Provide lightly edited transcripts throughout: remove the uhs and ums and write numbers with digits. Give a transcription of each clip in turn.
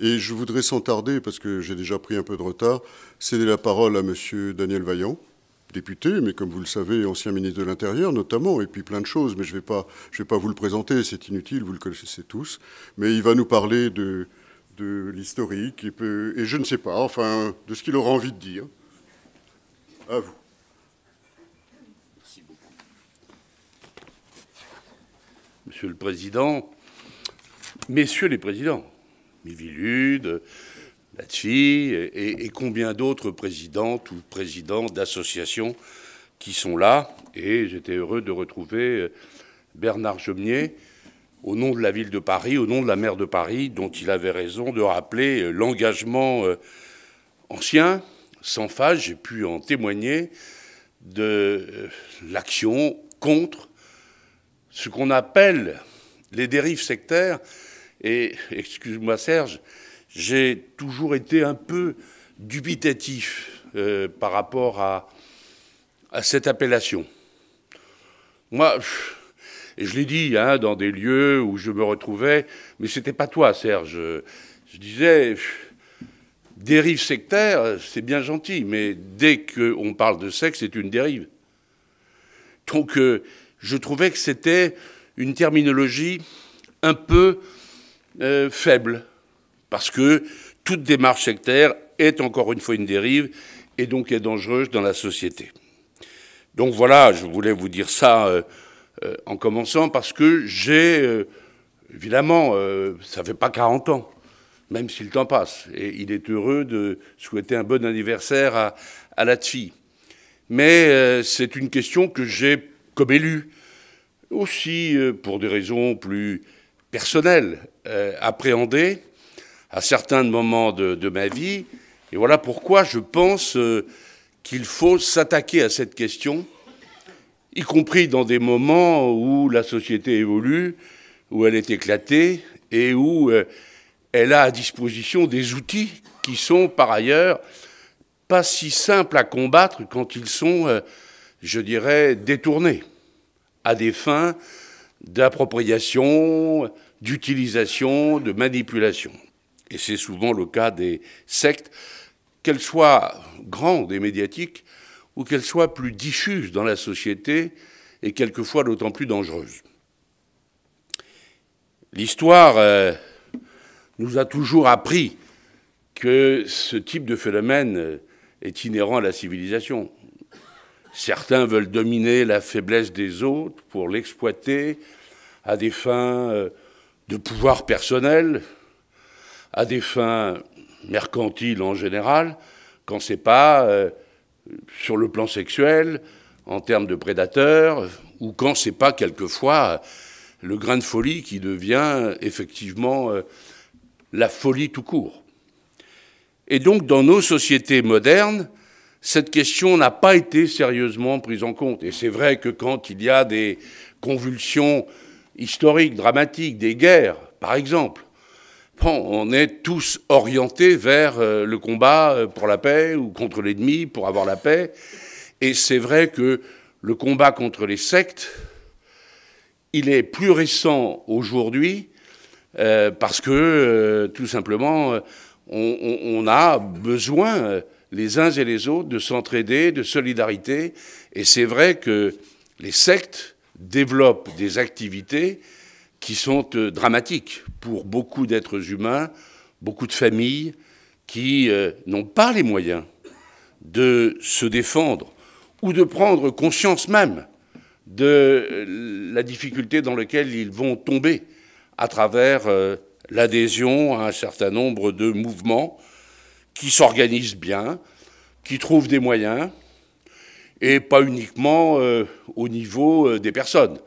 Et je voudrais sans tarder, parce que j'ai déjà pris un peu de retard, céder la parole à Monsieur Daniel Vaillant, député, mais comme vous le savez, ancien ministre de l'Intérieur notamment, et puis plein de choses, mais je vais pas vous le présenter, c'est inutile, vous le connaissez tous. Mais il va nous parler de l'historique, et je ne sais pas, enfin, de ce qu'il aura envie de dire. À vous. Merci beaucoup. Monsieur le Président, Messieurs les Présidents, Miviludes, Latfi et combien d'autres présidentes ou présidents d'associations qui sont là. Et j'étais heureux de retrouver Bernard Gemnier, au nom de la ville de Paris, au nom de la maire de Paris, dont il avait raison de rappeler l'engagement ancien, sans faille, j'ai pu en témoigner, de l'action contre ce qu'on appelle les dérives sectaires. Et, excuse-moi Serge, j'ai toujours été un peu dubitatif par rapport à cette appellation. Moi, et je l'ai dit dans des lieux où je me retrouvais, mais c'était pas toi Serge, je disais, dérive sectaire, c'est bien gentil, mais dès qu'on parle de secte, c'est une dérive. Donc je trouvais que c'était une terminologie un peu faible, parce que toute démarche sectaire est encore une fois une dérive et donc est dangereuse dans la société. Donc voilà, je voulais vous dire ça en commençant, parce que j'ai, évidemment, ça fait pas 40 ans, même si le temps passe, et il est heureux de souhaiter un bon anniversaire à Latfi. Mais c'est une question que j'ai, comme élu, aussi pour des raisons plus personnelles, appréhendées à certains moments de ma vie. Et voilà pourquoi je pense qu'il faut s'attaquer à cette question, y compris dans des moments où la société évolue, où elle est éclatée et où elle a à disposition des outils qui sont par ailleurs pas si simples à combattre quand ils sont, je dirais, détournés à des fins d'appropriation, d'utilisation, de manipulation. Et c'est souvent le cas des sectes, qu'elles soient grandes et médiatiques ou qu'elles soient plus diffuses dans la société et quelquefois d'autant plus dangereuses. L'histoire nous a toujours appris que ce type de phénomène est inhérent à la civilisation. Certains veulent dominer la faiblesse des autres pour l'exploiter à des fins de pouvoir personnel, à des fins mercantiles en général, quand c'est pas sur le plan sexuel, en termes de prédateurs, ou quand c'est pas quelquefois le grain de folie qui devient effectivement la folie tout court. Et donc, dans nos sociétés modernes, cette question n'a pas été sérieusement prise en compte. Et c'est vrai que quand il y a des convulsions historiques, dramatiques, des guerres, par exemple, bon, on est tous orientés vers le combat pour la paix ou contre l'ennemi pour avoir la paix. Et c'est vrai que le combat contre les sectes, il est plus récent aujourd'hui parce que, tout simplement, on a besoin, les uns et les autres, de s'entraider, de solidarité. Et c'est vrai que les sectes développent des activités qui sont dramatiques pour beaucoup d'êtres humains, beaucoup de familles qui n'ont pas les moyens de se défendre ou de prendre conscience même de la difficulté dans laquelle ils vont tomber à travers l'adhésion à un certain nombre de mouvements qui s'organisent bien, qui trouvent des moyens, et pas uniquement au niveau des personnes.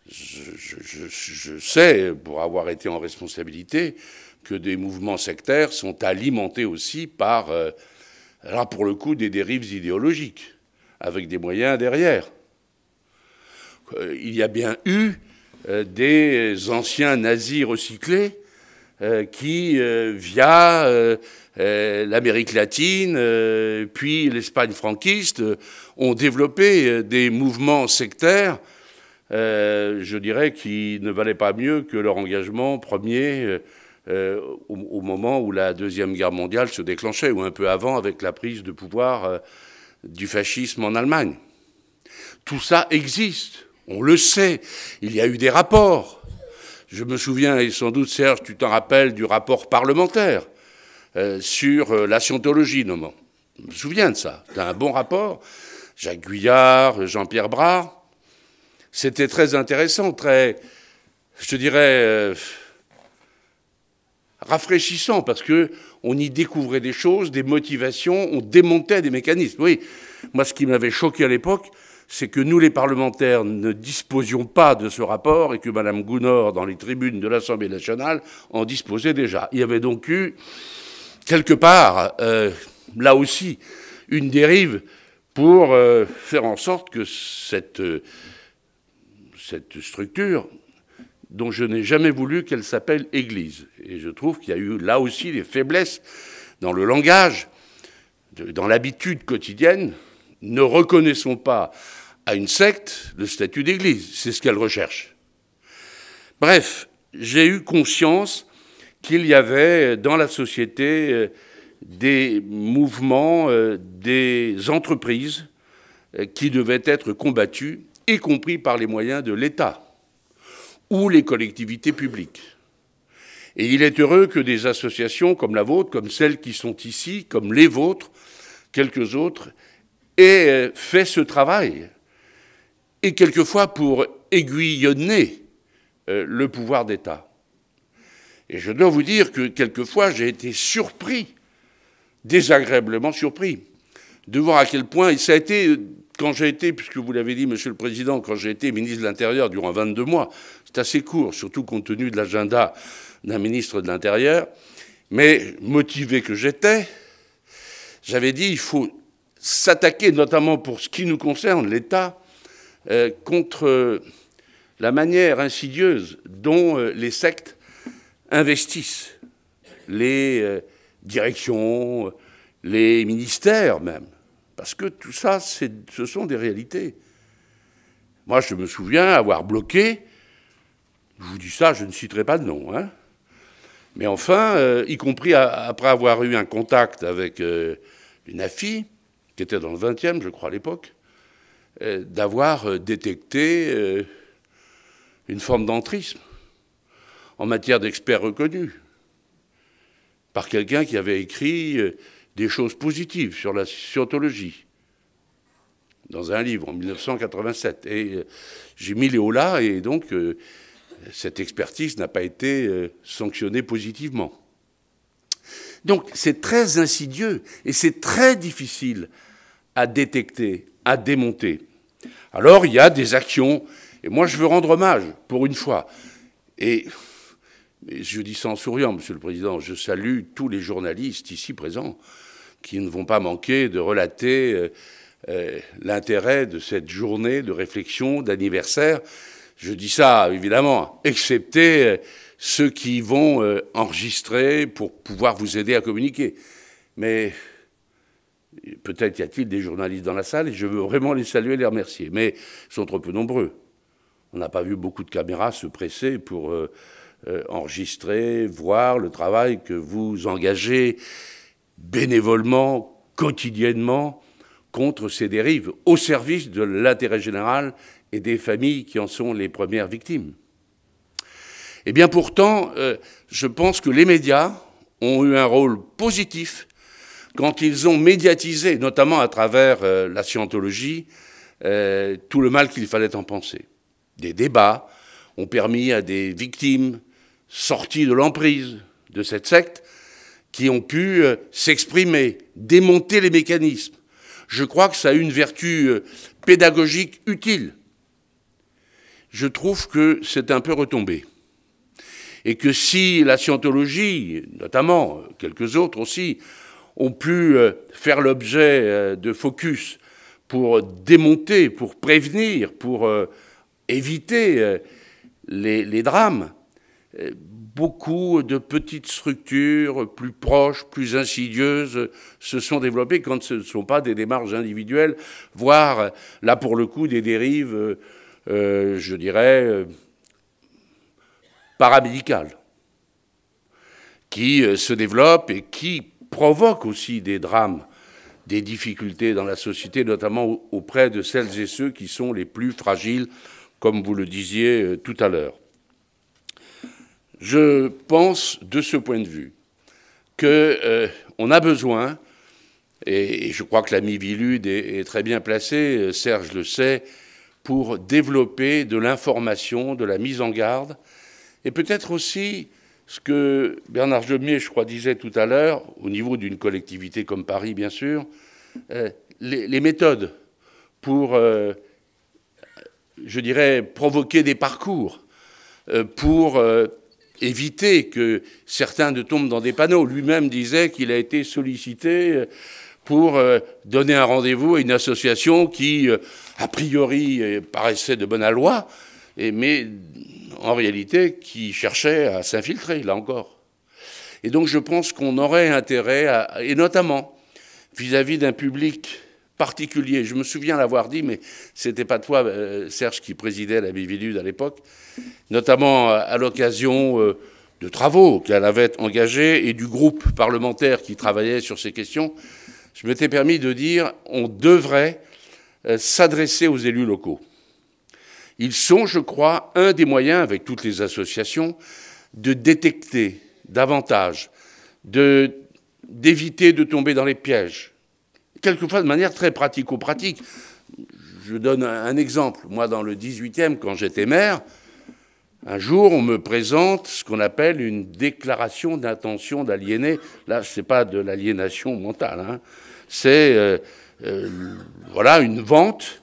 Je sais, pour avoir été en responsabilité, que des mouvements sectaires sont alimentés aussi par, là pour le coup, des dérives idéologiques, avec des moyens derrière. Il y a bien eu des anciens nazis recyclés qui, via l'Amérique latine, puis l'Espagne franquiste, ont développé des mouvements sectaires, je dirais, qui ne valaient pas mieux que leur engagement premier au moment où la Deuxième Guerre mondiale se déclenchait, ou un peu avant avec la prise de pouvoir du fascisme en Allemagne. Tout ça existe, on le sait, il y a eu des rapports. Je me souviens, et sans doute Serge, tu t'en rappelles, du rapport parlementaire sur la scientologie, notamment. Je me souviens de ça, c'était un bon rapport. Jacques Guyard, Jean-Pierre Bras. C'était très intéressant, très, je te dirais, rafraîchissant, parce qu'on y découvrait des choses, des motivations, on démontait des mécanismes. Oui, moi, ce qui m'avait choqué à l'époque, c'est que nous, les parlementaires, ne disposions pas de ce rapport et que Mme Gounod, dans les tribunes de l'Assemblée nationale, en disposait déjà. Il y avait donc eu, quelque part, là aussi, une dérive pour faire en sorte que cette structure, dont je n'ai jamais voulu qu'elle s'appelle Église. Et je trouve qu'il y a eu là aussi des faiblesses dans le langage, dans l'habitude quotidienne. Ne reconnaissons pas à une secte le statut d'Église. C'est ce qu'elle recherche. Bref, j'ai eu conscience qu'il y avait dans la société des mouvements, des entreprises qui devaient être combattus, y compris par les moyens de l'État ou les collectivités publiques. Et il est heureux que des associations comme la vôtre, comme celles qui sont ici, comme les vôtres, quelques autres, aient fait ce travail, et quelquefois pour aiguillonner le pouvoir d'État. Et je dois vous dire que quelquefois j'ai été surpris, désagréablement surpris, de voir à quel point, et ça a été, quand j'ai été, puisque vous l'avez dit, Monsieur le Président, quand j'ai été ministre de l'Intérieur durant 22 mois, c'est assez court, surtout compte tenu de l'agenda d'un ministre de l'Intérieur, mais motivé que j'étais, j'avais dit il faut s'attaquer, notamment pour ce qui nous concerne, l'État, contre la manière insidieuse dont les sectes investissent les directions, les ministères même. Parce que tout ça, ce sont des réalités. Moi, je me souviens avoir bloqué, je vous dis ça, je ne citerai pas de nom, hein, mais enfin, y compris après avoir eu un contact avec une AFI, qui était dans le 20e, je crois, à l'époque, d'avoir détecté une forme d'entrisme en matière d'experts reconnus par quelqu'un qui avait écrit des choses positives sur la scientologie dans un livre en 1987. Et j'ai mis les hauts là, et donc cette expertise n'a pas été sanctionnée positivement. Donc c'est très insidieux et c'est très difficile à détecter, à démonter. Alors il y a des actions, et moi je veux rendre hommage, pour une fois, et je dis ça en souriant, Monsieur le Président, je salue tous les journalistes ici présents qui ne vont pas manquer de relater l'intérêt de cette journée de réflexion, d'anniversaire. Je dis ça, évidemment, excepté ceux qui vont enregistrer pour pouvoir vous aider à communiquer. Mais peut-être y a-t-il des journalistes dans la salle, et je veux vraiment les saluer et les remercier. Mais ils sont trop peu nombreux. On n'a pas vu beaucoup de caméras se presser pour enregistrer, voir le travail que vous engagez bénévolement, quotidiennement, contre ces dérives, au service de l'intérêt général et des familles qui en sont les premières victimes. Eh bien pourtant, je pense que les médias ont eu un rôle positif quand ils ont médiatisé, notamment à travers la scientologie, tout le mal qu'il fallait en penser. Des débats ont permis à des victimes sorties de l'emprise de cette secte qui ont pu s'exprimer, démonter les mécanismes. Je crois que ça a eu une vertu pédagogique utile. Je trouve que c'est un peu retombé. Et que si la scientologie, notamment quelques autres aussi, ont pu faire l'objet de focus pour démonter, pour prévenir, pour éviter les drames, beaucoup de petites structures plus proches, plus insidieuses se sont développées quand ce ne sont pas des démarches individuelles, voire, là pour le coup, des dérives, je dirais, paramédicales. qui se développe et qui provoque aussi des drames, des difficultés dans la société, notamment auprès de celles et ceux qui sont les plus fragiles, comme vous le disiez tout à l'heure. Je pense, de ce point de vue, qu'on a besoin, et je crois que l'ami Vilude est très bien placé, Serge le sait, pour développer de l'information, de la mise en garde, et peut-être aussi ce que Bernard Jomier, je crois, disait tout à l'heure, au niveau d'une collectivité comme Paris, bien sûr, les méthodes pour, je dirais, provoquer des parcours, pour éviter que certains ne tombent dans des panneaux. Lui-même disait qu'il a été sollicité pour donner un rendez-vous à une association qui, a priori, paraissait de bonne aloi, mais en réalité qui cherchait à s'infiltrer, là encore. Et donc je pense qu'on aurait intérêt, et notamment vis-à-vis d'un public particulier, je me souviens l'avoir dit, mais c'était pas toi, Serge, qui présidait la Vivilude à l'époque, notamment à l'occasion de travaux qu'elle avait engagés et du groupe parlementaire qui travaillait sur ces questions, je m'étais permis de dire on devrait s'adresser aux élus locaux. Ils sont, je crois, un des moyens, avec toutes les associations, de détecter davantage, d'éviter de tomber dans les pièges, quelquefois de manière très pratico-pratique. Je donne un exemple. Moi, dans le 18e, quand j'étais maire, un jour, on me présente ce qu'on appelle une déclaration d'intention d'aliéner. Là, ce n'est pas de l'aliénation mentale, hein. C'est voilà, une vente.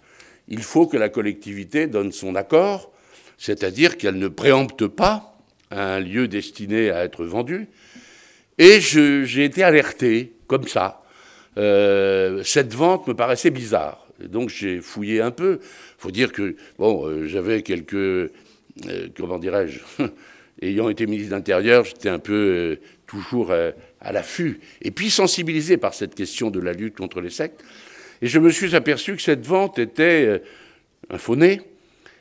Il faut que la collectivité donne son accord, c'est-à-dire qu'elle ne préempte pas un lieu destiné à être vendu. Et j'ai été alerté, comme ça. Cette vente me paraissait bizarre. Et donc j'ai fouillé un peu. Il faut dire que, bon, j'avais quelques... comment dirais-je, ayant été ministre de l'Intérieur, j'étais un peu toujours à l'affût, et puis sensibilisé par cette question de la lutte contre les sectes. Et je me suis aperçu que cette vente était un faux-né,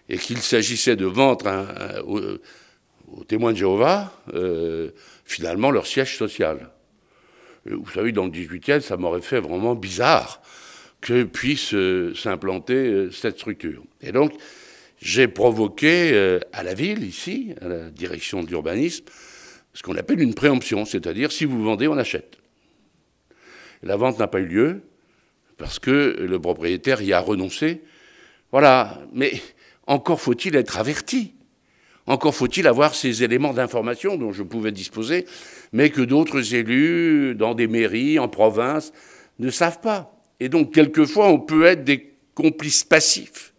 et qu'il s'agissait de vendre aux témoins de Jéhovah, finalement, leur siège social. Et vous savez, dans le 18e, ça m'aurait fait vraiment bizarre que puisse s'implanter cette structure. Et donc, j'ai provoqué à la ville, ici, à la direction de l'urbanisme, ce qu'on appelle une préemption, c'est-à-dire si vous vendez, on achète. La vente n'a pas eu lieu parce que le propriétaire y a renoncé. Voilà, mais encore faut-il être averti. Encore faut-il avoir ces éléments d'information dont je pouvais disposer, mais que d'autres élus, dans des mairies, en province, ne savent pas. Et donc, quelquefois, on peut être des complices passifs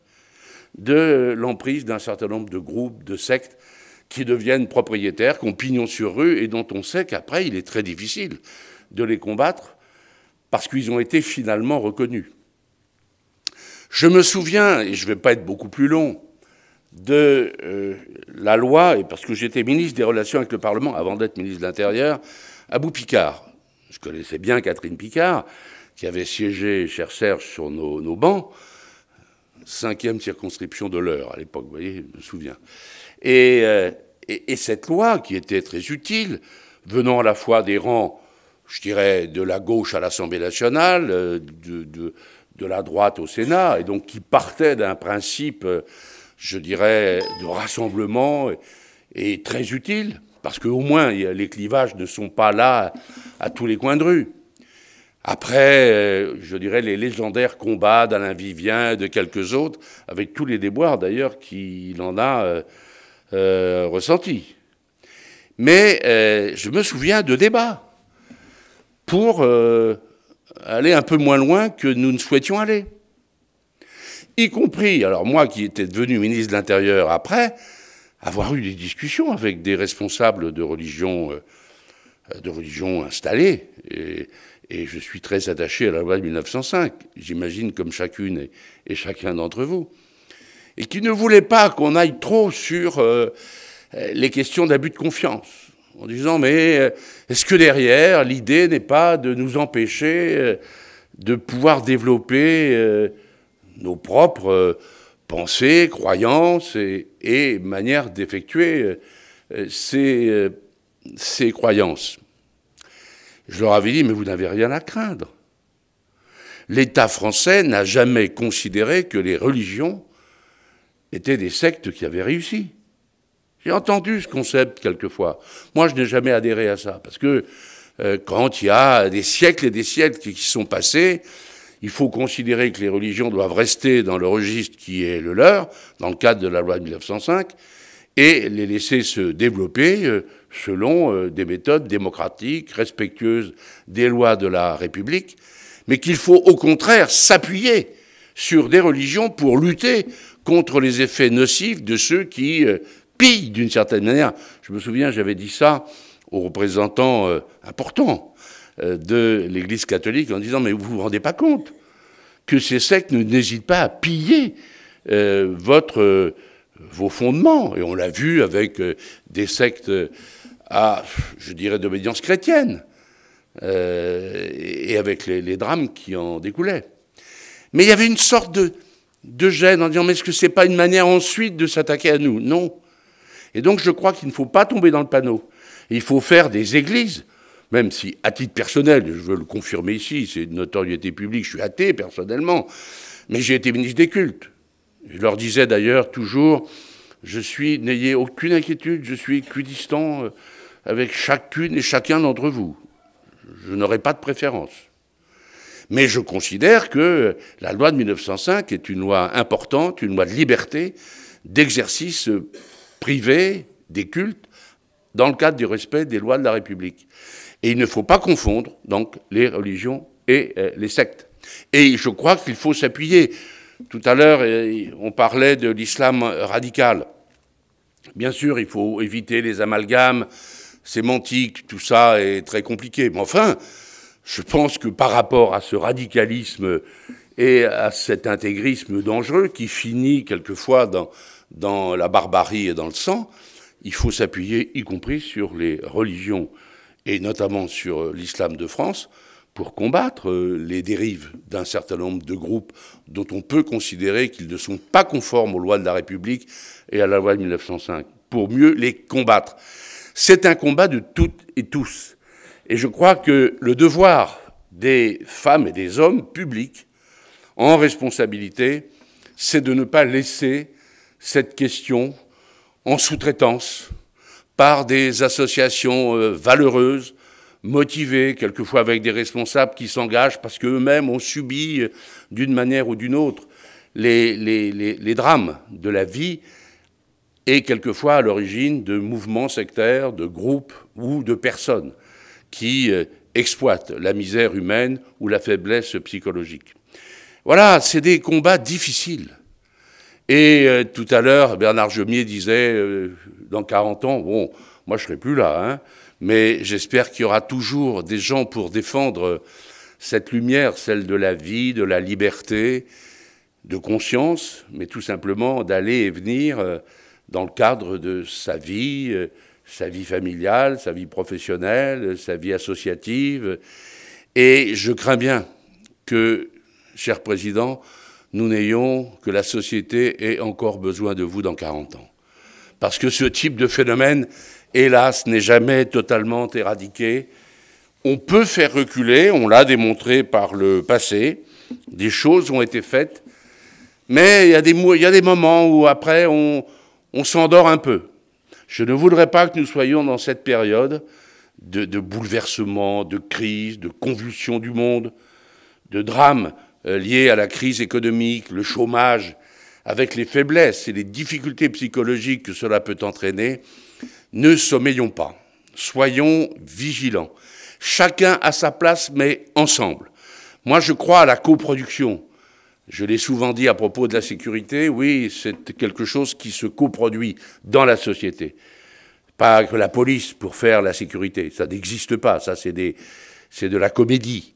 de l'emprise d'un certain nombre de groupes, de sectes, qui deviennent propriétaires, qui ont pignon sur rue, et dont on sait qu'après, il est très difficile de les combattre, parce qu'ils ont été finalement reconnus. Je me souviens, et je ne vais pas être beaucoup plus long, de la loi, et parce que j'étais ministre des Relations avec le Parlement, avant d'être ministre de l'Intérieur, à Boupicard. Je connaissais bien Catherine Picard, qui avait siégé, cher Serge, sur nos bancs, 5e circonscription de l'Eure, à l'époque, vous voyez, je me souviens. Et cette loi, qui était très utile, venant à la fois des rangs, je dirais, de la gauche à l'Assemblée nationale, de la droite au Sénat, et donc qui partait d'un principe, je dirais, de rassemblement, et très utile, parce qu'au moins, les clivages ne sont pas là à tous les coins de rue. Après, je dirais, les légendaires combats d'Alain Vivien, de quelques autres, avec tous les déboires d'ailleurs qu'il en a ressentis. Mais je me souviens de débats pour aller un peu moins loin que nous ne souhaitions aller. Y compris, alors moi qui étais devenu ministre de l'Intérieur après, avoir eu des discussions avec des responsables de religion installés. Et je suis très attaché à la loi de 1905, j'imagine comme chacune et chacun d'entre vous, et qui ne voulait pas qu'on aille trop sur les questions d'abus de confiance, en disant mais est-ce que derrière l'idée n'est pas de nous empêcher de pouvoir développer nos propres pensées, croyances et manières d'effectuer ces ces croyances. Je leur avais dit, mais vous n'avez rien à craindre. L'État français n'a jamais considéré que les religions étaient des sectes qui avaient réussi. J'ai entendu ce concept quelquefois. Moi, je n'ai jamais adhéré à ça, parce que quand il y a des siècles et des siècles qui sont passés, il faut considérer que les religions doivent rester dans le registre qui est le leur, dans le cadre de la loi de 1905, et les laisser se développer selon des méthodes démocratiques, respectueuses des lois de la République, mais qu'il faut au contraire s'appuyer sur des religions pour lutter contre les effets nocifs de ceux qui pillent d'une certaine manière. Je me souviens, j'avais dit ça aux représentants importants de l'Église catholique en disant « mais vous vous rendez pas compte que ces sectes n'hésitent pas à piller vos fondements ?» Et on l'a vu avec des sectes à, je dirais, d'obédience chrétienne, et avec les drames qui en découlaient. Mais il y avait une sorte de gêne en disant « mais est-ce que c'est pas une manière ensuite de s'attaquer à nous ?» Non. Et donc je crois qu'il ne faut pas tomber dans le panneau. Il faut faire des églises, même si, à titre personnel, je veux le confirmer ici, c'est une notoriété publique, je suis athée personnellement, mais j'ai été ministre des cultes. Je leur disais d'ailleurs toujours, n'ayez aucune inquiétude, je suis équidistant avec chacune et chacun d'entre vous. Je n'aurai pas de préférence. Mais je considère que la loi de 1905 est une loi importante, une loi de liberté, d'exercice privé des cultes, dans le cadre du respect des lois de la République. Et il ne faut pas confondre, donc, les religions et les sectes. Et je crois qu'il faut s'appuyer. Tout à l'heure, on parlait de l'islam radical. Bien sûr, il faut éviter les amalgames sémantiques, tout ça est très compliqué. Mais enfin, je pense que par rapport à ce radicalisme et à cet intégrisme dangereux qui finit quelquefois dans la barbarie et dans le sang, il faut s'appuyer, y compris sur les religions, et notamment sur l'islam de France, pour combattre les dérives d'un certain nombre de groupes dont on peut considérer qu'ils ne sont pas conformes aux lois de la République et à la loi de 1905, pour mieux les combattre. C'est un combat de toutes et tous. Et je crois que le devoir des femmes et des hommes publics, en responsabilité, c'est de ne pas laisser cette question en sous-traitance par des associations valeureuses, motivées, quelquefois avec des responsables qui s'engagent parce qu'eux-mêmes ont subi, d'une manière ou d'une autre, les drames de la vie, et quelquefois à l'origine de mouvements sectaires, de groupes ou de personnes qui exploitent la misère humaine ou la faiblesse psychologique. Voilà, c'est des combats difficiles. Et tout à l'heure, Bernard Gemier disait, dans 40 ans, bon, moi je serai plus là, hein, mais j'espère qu'il y aura toujours des gens pour défendre cette lumière, celle de la vie, de la liberté, de conscience, mais tout simplement d'aller et venir dans le cadre de sa vie familiale, sa vie professionnelle, sa vie associative. Et je crains bien que, cher Président, que la société ait encore besoin de vous dans 40 ans. Parce que ce type de phénomène, hélas, n'est jamais totalement éradiqué. On peut faire reculer, on l'a démontré par le passé, des choses ont été faites, mais il y a des moments où après on s'endort un peu. Je ne voudrais pas que nous soyons dans cette période de bouleversement, de crise, de convulsion du monde, de drame liés à la crise économique, le chômage, avec les faiblesses et les difficultés psychologiques que cela peut entraîner. Ne sommeillons pas, soyons vigilants. Chacun à sa place, mais ensemble. Moi, je crois à la coproduction. Je l'ai souvent dit à propos de la sécurité, oui, c'est quelque chose qui se coproduit dans la société. Pas que la police pour faire la sécurité, ça n'existe pas, ça c'est de la comédie.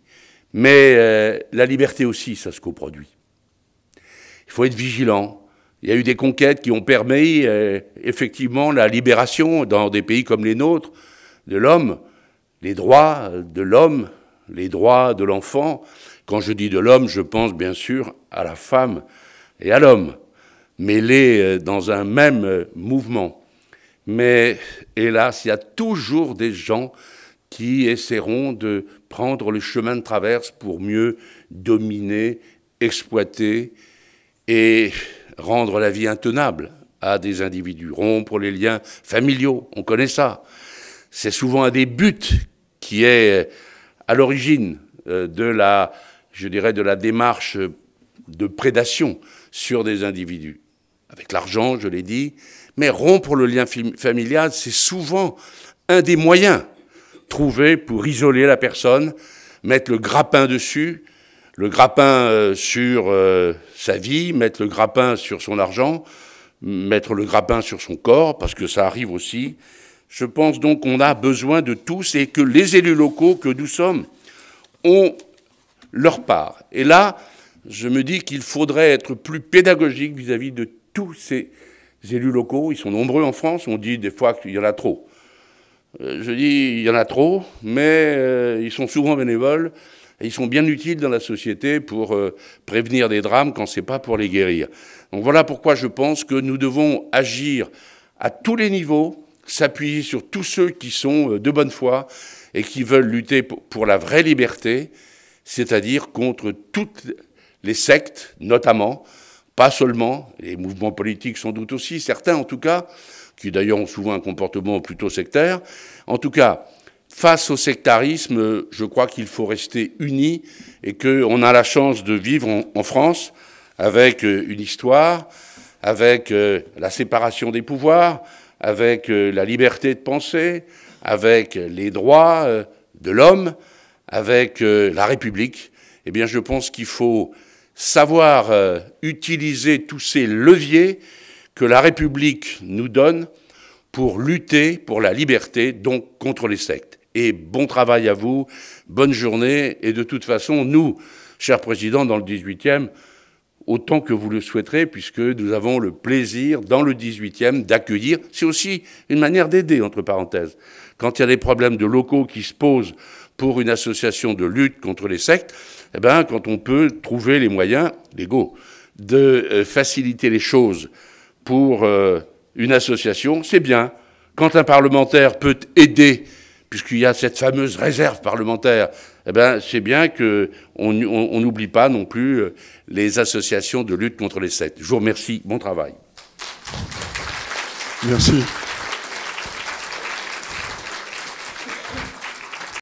Mais la liberté aussi, ça se coproduit. Il faut être vigilant. Il y a eu des conquêtes qui ont permis effectivement la libération dans des pays comme les nôtres de l'homme, les droits de l'homme, les droits de l'enfant. Quand je dis de l'homme, je pense bien sûr à la femme et à l'homme, mêlés dans un même mouvement. Mais hélas, il y a toujours des gens qui essaieront de prendre le chemin de traverse pour mieux dominer, exploiter et rendre la vie intenable à des individus, rompre les liens familiaux, on connaît ça. C'est souvent un des buts qui est à l'origine de la, je dirais, de la démarche de prédation sur des individus. Avec l'argent, je l'ai dit, mais rompre le lien familial, c'est souvent un des moyens trouvés pour isoler la personne, mettre le grappin dessus, le grappin sur sa vie, mettre le grappin sur son argent, mettre le grappin sur son corps, parce que ça arrive aussi. Je pense donc qu'on a besoin de tous et que les élus locaux que nous sommes ont leur part. Et là, je me dis qu'il faudrait être plus pédagogique vis-à-vis de tous ces élus locaux. Ils sont nombreux en France, on dit des fois qu'il y en a trop. Je dis il y en a trop, mais ils sont souvent bénévoles et ils sont bien utiles dans la société pour prévenir des drames quand c'est pas pour les guérir. Donc voilà pourquoi je pense que nous devons agir à tous les niveaux, s'appuyer sur tous ceux qui sont de bonne foi et qui veulent lutter pour la vraie liberté, c'est-à-dire contre toutes les sectes, notamment, pas seulement, les mouvements politiques sans doute aussi, certains en tout cas, qui d'ailleurs ont souvent un comportement plutôt sectaire. En tout cas, face au sectarisme, je crois qu'il faut rester unis et qu'on a la chance de vivre en France avec une histoire, avec la séparation des pouvoirs, avec la liberté de penser, avec les droits de l'homme, avec la République. Eh bien, je pense qu'il faut savoir utiliser tous ces leviers que la République nous donne pour lutter pour la liberté, donc contre les sectes. Et bon travail à vous, bonne journée, et de toute façon, nous, cher Président, dans le 18e, autant que vous le souhaiterez, puisque nous avons le plaisir, dans le 18e, d'accueillir. C'est aussi une manière d'aider, entre parenthèses. Quand il y a des problèmes de locaux qui se posent pour une association de lutte contre les sectes, eh bien, quand on peut trouver les moyens légaux de faciliter les choses pour une association, c'est bien. Quand un parlementaire peut aider, puisqu'il y a cette fameuse réserve parlementaire, eh bien, c'est bien qu'on n'oublie pas non plus les associations de lutte contre les sectes. Je vous remercie. Bon travail. Merci.